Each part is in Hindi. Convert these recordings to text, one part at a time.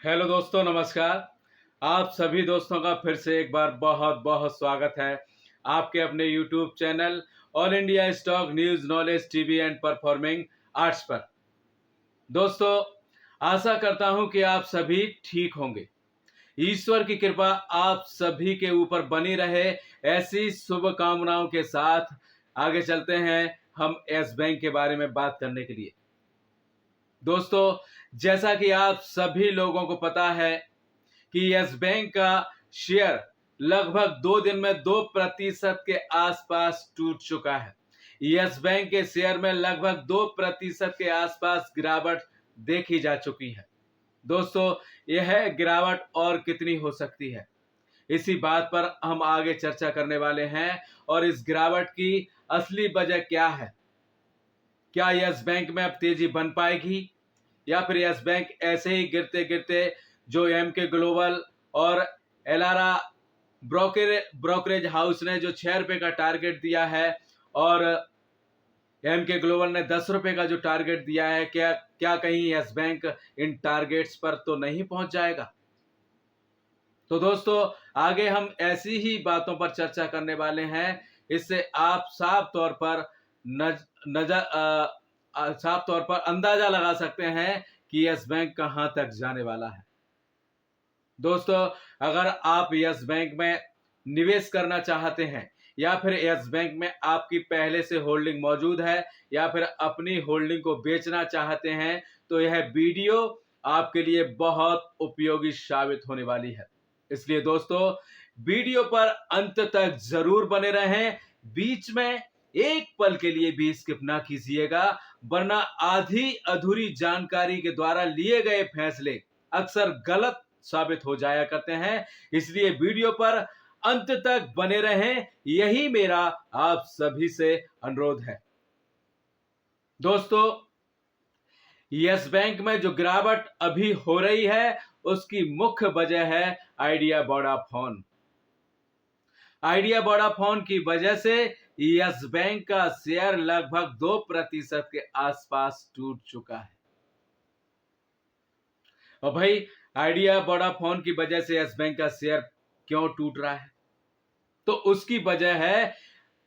हेलो दोस्तों, नमस्कार। आप सभी दोस्तों का फिर से एक बार बहुत बहुत स्वागत है आपके अपने YouTube channel all India stock news knowledge TV and performing arts पर। दोस्तों, आशा करता हूं कि आप सभी ठीक होंगे। ईश्वर की कृपा आप सभी के ऊपर बनी रहे, ऐसी शुभकामनाओं के साथ आगे चलते हैं हम यस बैंक के बारे में बात करने के लिए। दोस्तों, जैसा कि आप सभी लोगों को पता है कि यस बैंक का शेयर लगभग 2 दिन में 2% के आसपास टूट चुका है। यस बैंक के शेयर में लगभग 2% के आसपास गिरावट देखी जा चुकी है। दोस्तों, यह गिरावट और कितनी हो सकती है, इसी बात पर हम आगे चर्चा करने वाले हैं। और इस गिरावट की असली वजह क्या है? क्या यस बैंक में अब तेजी बन पाएगी, या फिर यस बैंक ऐसे ही गिरते गिरते जो एमके ग्लोबल और एलारा ब्रोकरेज हाउस ने जो 6 रुपए का टारगेट दिया है और एमके ग्लोबल ने 10 रुपए का जो टारगेट दिया है, क्या क्या कहीं यस बैंक इन टारगेट्स पर तो नहीं पहुंच जाएगा? तो दोस्तों, आगे हम ऐसी ही बातों पर चर्चा करने वाले हैं। इससे आप साफ तौर पर साफ तौर पर अंदाजा लगा सकते हैं कि यस बैंक कहां तक जाने वाला है। दोस्तों, अगर आप यस बैंक में निवेश करना चाहते हैं, या फिर यस बैंक में आपकी पहले से होल्डिंग मौजूद है, या फिर अपनी होल्डिंग को बेचना चाहते हैं, तो यह वीडियो आपके लिए बहुत उपयोगी साबित होने वाली है। इसलिए दोस्तों, वीडियो पर अंत तक जरूर बने रहें। बीच में एक पल के लिए भी स्किप ना कीजिएगा, वरना आधी अधूरी जानकारी के द्वारा लिए गए फैसले अक्सर गलत साबित हो जाया करते हैं। इसलिए वीडियो पर अंत तक बने रहें, यही मेरा आप सभी से अनुरोध है। दोस्तों, यस बैंक में जो गिरावट अभी हो रही है, उसकी मुख्य वजह है आइडिया वोडाफोन। आइडिया वोडाफोन की वजह से यस बैंक का शेयर लगभग 2% के आसपास टूट चुका है। और भाई, आइडिया वोडाफोन की वजह से यस बैंक का शेयर क्यों टूट रहा है? तो उसकी वजह है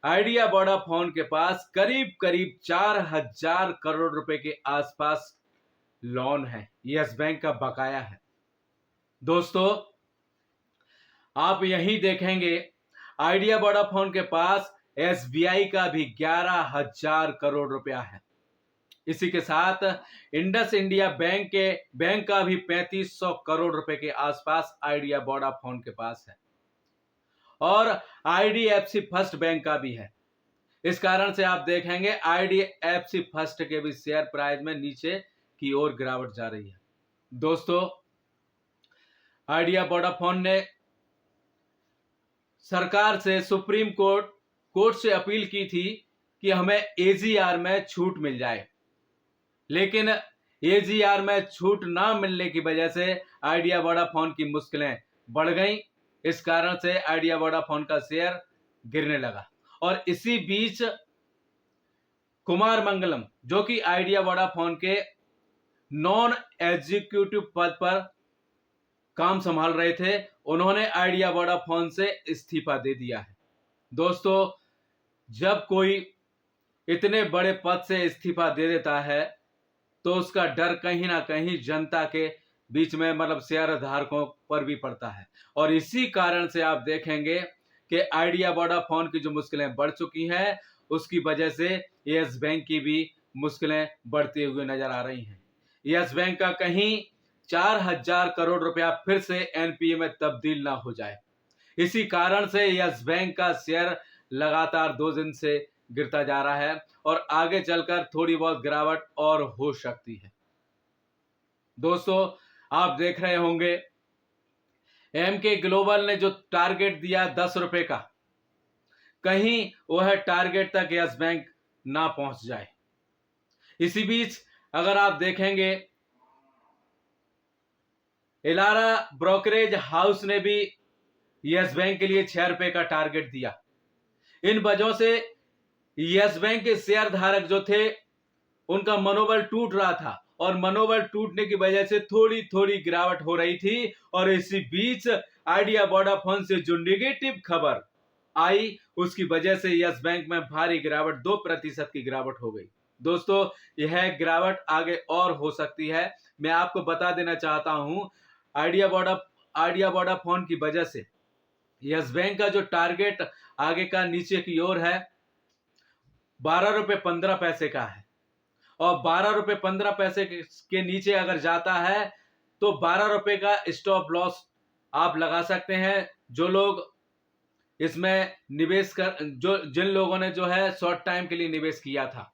आइडिया वोडाफोन के पास करीब करीब 4,000 करोड़ रुपए के आसपास लोन है, यस बैंक का बकाया है। दोस्तों, आप यही देखेंगे आइडिया वोडाफोन के पास एसबीआई का भी 11,000 करोड़ रुपया है। इसी के साथ इंडस इंडिया बैंक का भी 3500 करोड़ रुपए के आसपास आइडिया वोडाफोन के पास है, और आईडीएफसी फर्स्ट बैंक का भी है। इस कारण से आप देखेंगे आईडीएफसी फर्स्ट के भी शेयर प्राइस में नीचे की ओर गिरावट जा रही है। दोस्तों, आइडिया वोडाफोन ने सरकार से सुप्रीम कोर्ट से अपील की थी कि हमें एजीआर में छूट मिल जाए, लेकिन एजीआर में छूट ना मिलने की वजह से आइडिया वोडाफोन की मुश्किलें बढ़ गईं। इस कारण से आइडिया वोडाफोन का शेयर गिरने लगा। और इसी बीच कुमार मंगलम, जो कि आइडिया वोडाफोन के नॉन एग्जीक्यूटिव पद पर काम संभाल रहे थे, उन्होंने आइडिया वोडाफोन से इस्तीफा दे दिया है। दोस्तों, जब कोई इतने बड़े पद से इस्तीफा दे देता है, तो उसका डर कहीं ना कहीं जनता के बीच में, मतलब शेयर धारकों पर भी पड़ता है। और इसी कारण से आप देखेंगे कि आइडिया वोडाफोन की जो मुश्किलें बढ़ चुकी हैं, उसकी वजह से यस बैंक की भी मुश्किलें बढ़ती हुई नजर आ रही हैं। यस बैंक का कहीं 4,000 करोड़ रुपया फिर से एनपीए में तब्दील ना हो जाए, इसी कारण से यस बैंक का शेयर लगातार 2 दिन से गिरता जा रहा है, और आगे चलकर थोड़ी बहुत गिरावट और हो सकती है। दोस्तों, आप देख रहे होंगे एमके ग्लोबल ने जो टारगेट दिया 10 रुपए का, कहीं वह टारगेट तक यस बैंक ना पहुंच जाए। इसी बीच अगर आप देखेंगे, एलारा ब्रोकरेज हाउस ने भी यस बैंक के लिए 6 रुपए का टारगेट दिया। इन वजहों से यस बैंक के शेयर धारक जो थे, उनका मनोबल टूट रहा था, और मनोबल टूटने की वजह से थोड़ी थोड़ी गिरावट हो रही थी। और इसी बीच आइडिया वोडाफोन से जो निगेटिव खबर आई उसकी वजह से यस बैंक में भारी गिरावट 2% की गिरावट हो गई। दोस्तों, यह गिरावट आगे और हो सकती है। मैं आपको बता देना चाहता हूं, आइडिया वोडाफोन की वजह से यस बैंक का जो टारगेट आगे का नीचे की ओर है 12 रुपए 15 पैसे का है। और 12 रुपए 15 पैसे के नीचे अगर जाता है तो 12 रुपए का स्टॉप लॉस आप लगा सकते हैं। जो लोग इसमें निवेश कर जिन लोगों ने जो है शॉर्ट टाइम के लिए निवेश किया था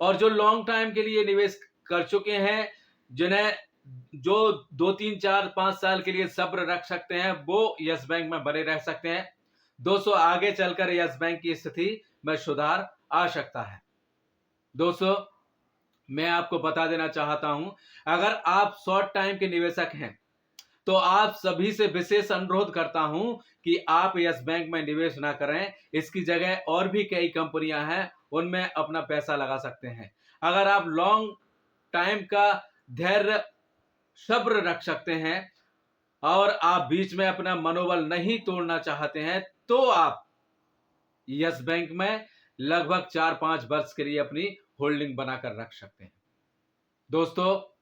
और जो लॉन्ग टाइम के लिए निवेश कर चुके हैं, जिन्हें जो 2 3 4 5 साल के लिए सब्र रख सकते हैं, वो यस बैंक में बने रह सकते हैं। दोस्तों, आगे चलकर यस बैंक की स्थिति में सुधार आ सकता है। दोस्तों, मैं आपको बता देना चाहता हूं, अगर आप शॉर्ट टाइम के निवेशक हैं तो आप सभी से विशेष अनुरोध करता हूं कि आप यस बैंक में निवेश ना करें। इसकी जगह और भी कई कंपनियां हैं, उनमें अपना पैसा लगा सकते हैं। अगर आप लॉन्ग टाइम का धैर्य सब्र रख सकते हैं और आप बीच में अपना मनोबल नहीं तोड़ना चाहते हैं तो आप यस बैंक में लगभग 4 5 वर्ष के लिए अपनी होल्डिंग बनाकर रख सकते हैं। दोस्तों,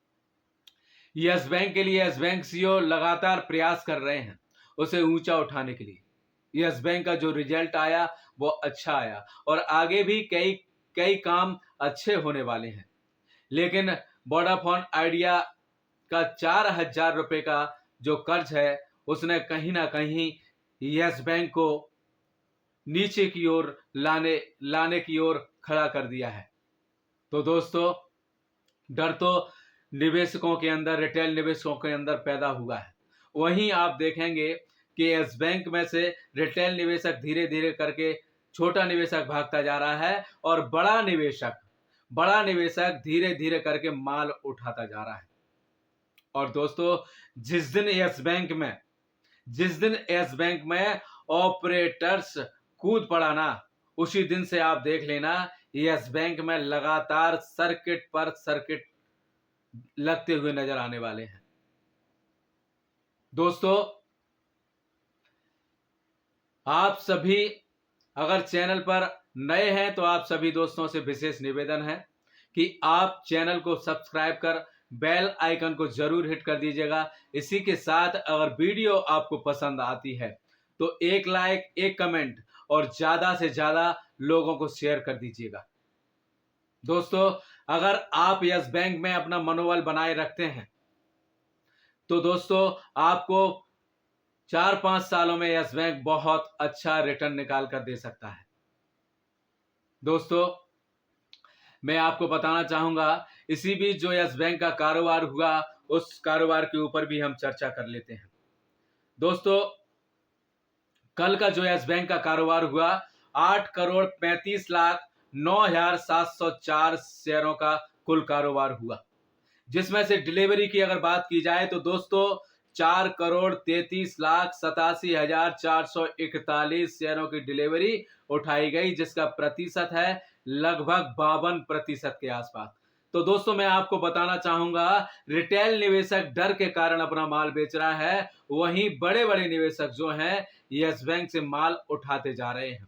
यस बैंक के लिए यस बैंक सीईओ लगातार प्रयास कर रहे हैं उसे ऊंचा उठाने के लिए। यस बैंक का जो रिजल्ट आया वो अच्छा आया और आगे भी कई कई काम अच्छे होने वाले हैं। लेकिन वोडाफोन आइडिया का 4,000 रुपए का जो कर्ज है उसने कहीं ना कहीं यस बैंक को नीचे की ओर लाने की ओर खड़ा कर दिया है। तो दोस्तों, डर तो निवेशकों के अंदर, रिटेल निवेशकों के अंदर पैदा हुआ है। वहीं आप देखेंगे कि यस बैंक में से रिटेल निवेशक धीरे धीरे करके छोटा निवेशक भागता जा रहा है और बड़ा निवेशक धीरे धीरे करके माल उठाता जा रहा है। और दोस्तों, जिस दिन यस बैंक में ऑपरेटर्स कूद पड़ा ना, उसी दिन से आप देख लेना यस बैंक में लगातार सर्किट पर सर्किट लगते हुए नजर आने वाले हैं। दोस्तों, आप सभी अगर चैनल पर नए हैं तो आप सभी दोस्तों से विशेष निवेदन है कि आप चैनल को सब्सक्राइब कर बेल आइकन को जरूर हिट कर दीजिएगा। इसी के साथ अगर वीडियो आपको पसंद आती है तो एक लाइक, एक कमेंट और ज्यादा से ज्यादा लोगों को शेयर कर दीजिएगा। दोस्तों, अगर आप यस बैंक में अपना मनोबल बनाए रखते हैं तो दोस्तों आपको 4 5 सालों में यस बैंक बहुत अच्छा रिटर्न निकाल कर दे सकता है। दोस्तों, मैं आपको बताना चाहूंगा, इसी बीच जो यस बैंक का कारोबार हुआ उस कारोबार के ऊपर भी हम चर्चा कर लेते हैं। दोस्तों, कल का जो यस बैंक का कारोबार हुआ 8,35,09,704 शेयरों का कुल कारोबार हुआ, जिसमें से डिलीवरी की अगर बात की जाए तो दोस्तों 4,33,87,441 शेयरों की डिलीवरी उठाई गई, जिसका प्रतिशत है लगभग 52% के आसपास। तो दोस्तों, मैं आपको बताना चाहूंगा, रिटेल निवेशक डर के कारण अपना माल बेच रहा है, वहीं बड़े बड़े निवेशक जो हैं यस बैंक से माल उठाते जा रहे हैं।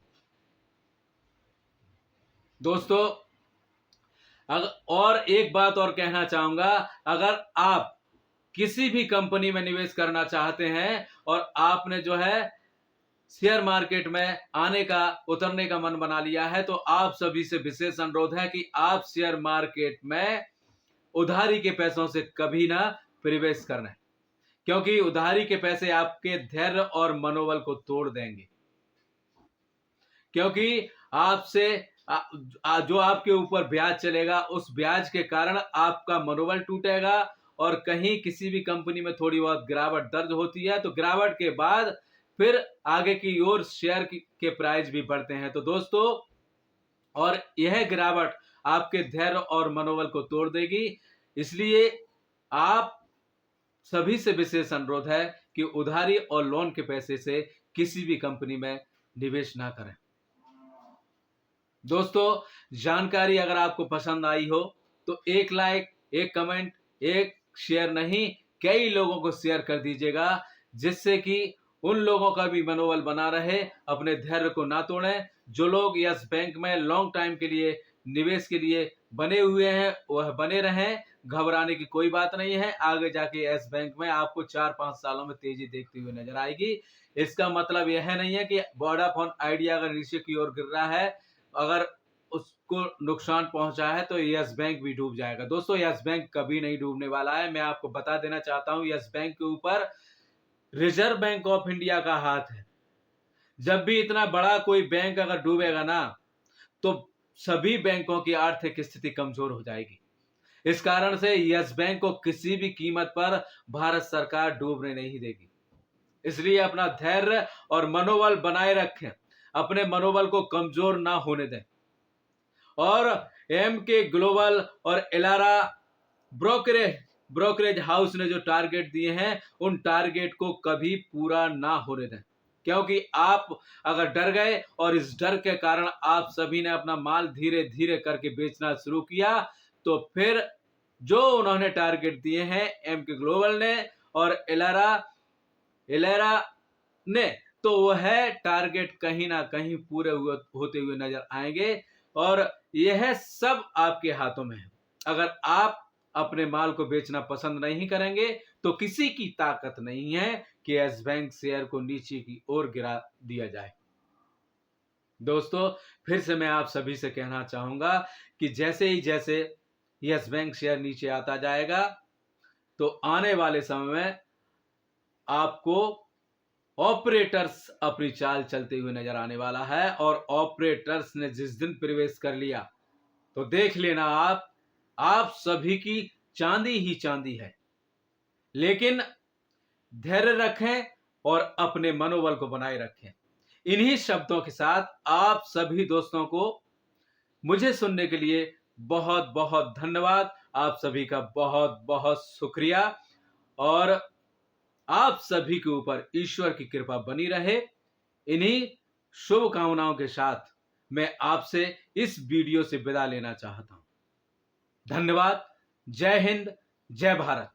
दोस्तों, और एक बात और कहना चाहूंगा, अगर आप किसी भी कंपनी में निवेश करना चाहते हैं और आपने जो है शेयर मार्केट में आने का, उतरने का मन बना लिया है, तो आप सभी से विशेष अनुरोध है कि आप शेयर मार्केट में उधारी के पैसों से कभी ना प्रवेश करना, क्योंकि उधारी के पैसे आपके धैर्य और मनोबल को तोड़ देंगे। क्योंकि आपसे जो आपके ऊपर ब्याज चलेगा, उस ब्याज के कारण आपका मनोबल टूटेगा और कहीं किसी भी कंपनी में थोड़ी बहुत गिरावट दर्ज होती है तो गिरावट के बाद फिर आगे की ओर शेयर के प्राइस भी बढ़ते हैं। तो दोस्तों, और यह गिरावट आपके धैर्य और मनोबल को तोड़ देगी। इसलिए आप सभी से विशेष अनुरोध है कि उधारी और लोन के पैसे से किसी भी कंपनी में निवेश ना करें। दोस्तों, जानकारी अगर आपको पसंद आई हो तो एक लाइक, एक कमेंट, एक शेयर नहीं, कई लोगों को शेयर कर दीजिएगा, जिससे कि उन लोगों का भी मनोबल बना रहे, अपने धैर्य को ना तोड़ें। जो लोग यस बैंक में लॉन्ग टाइम के लिए निवेश के लिए बने हुए हैं वह बने रहें, घबराने की कोई बात नहीं है। आगे जाके यस बैंक में आपको 4-5 सालों में तेजी देखती हुई नजर आएगी। इसका मतलब यह नहीं है कि वोडाफोन आइडिया अगर नीचे की ओर गिर रहा है, अगर उसको नुकसान पहुंचा है तो यस बैंक भी डूब जाएगा। दोस्तों, यस बैंक कभी नहीं डूबने वाला है। मैं आपको बता देना चाहता हूं, यस बैंक के ऊपर रिजर्व बैंक ऑफ इंडिया का हाथ है। जब भी इतना बड़ा कोई बैंक अगर डूबेगा ना, तो सभी बैंकों की आर्थिक स्थिति कमजोर हो जाएगी। इस कारण से यस बैंक को किसी भी कीमत पर भारत सरकार डूबने नहीं देगी। इसलिए अपना धैर्य और मनोबल बनाए रखें, अपने मनोबल को कमजोर ना होने दें। और एमके ग्लोबल और एलारा ब्रोकरेज हाउस ने जो टारगेट दिए हैं, उन टारगेट को कभी पूरा ना होने दें, क्योंकि आप अगर डर गए और इस डर के कारण आप सभी ने अपना माल धीरे धीरे करके बेचना शुरू किया, तो फिर जो उन्होंने टारगेट दिए हैं एमके ग्लोबल ने और एलारा ने, तो वह टारगेट कहीं ना कहीं पूरे होते हुए नजर आएंगे। और यह सब आपके हाथों में है। अगर आप अपने माल को बेचना पसंद नहीं करेंगे तो किसी की ताकत नहीं है कि यस बैंक शेयर को नीचे की ओर गिरा दिया जाए। दोस्तों, फिर से मैं आप सभी से कहना चाहूंगा कि जैसे यस बैंक शेयर नीचे आता जाएगा, तो आने वाले समय में आपको ऑपरेटर्स अपनी चाल चलते हुए नजर आने वाला है। और ऑपरेटर्स ने जिस दिन प्रवेश कर लिया, तो देख लेना आप सभी की चांदी ही चांदी है। लेकिन धैर्य रखें और अपने मनोबल को बनाए रखें। इन्हीं शब्दों के साथ आप सभी दोस्तों को मुझे सुनने के लिए बहुत बहुत धन्यवाद। आप सभी का बहुत बहुत शुक्रिया। और आप सभी के ऊपर ईश्वर की कृपा बनी रहे। इन्हीं शुभकामनाओं के साथ मैं आपसे इस वीडियो से विदा लेना चाहता हूं। धन्यवाद। जय हिंद, जय भारत।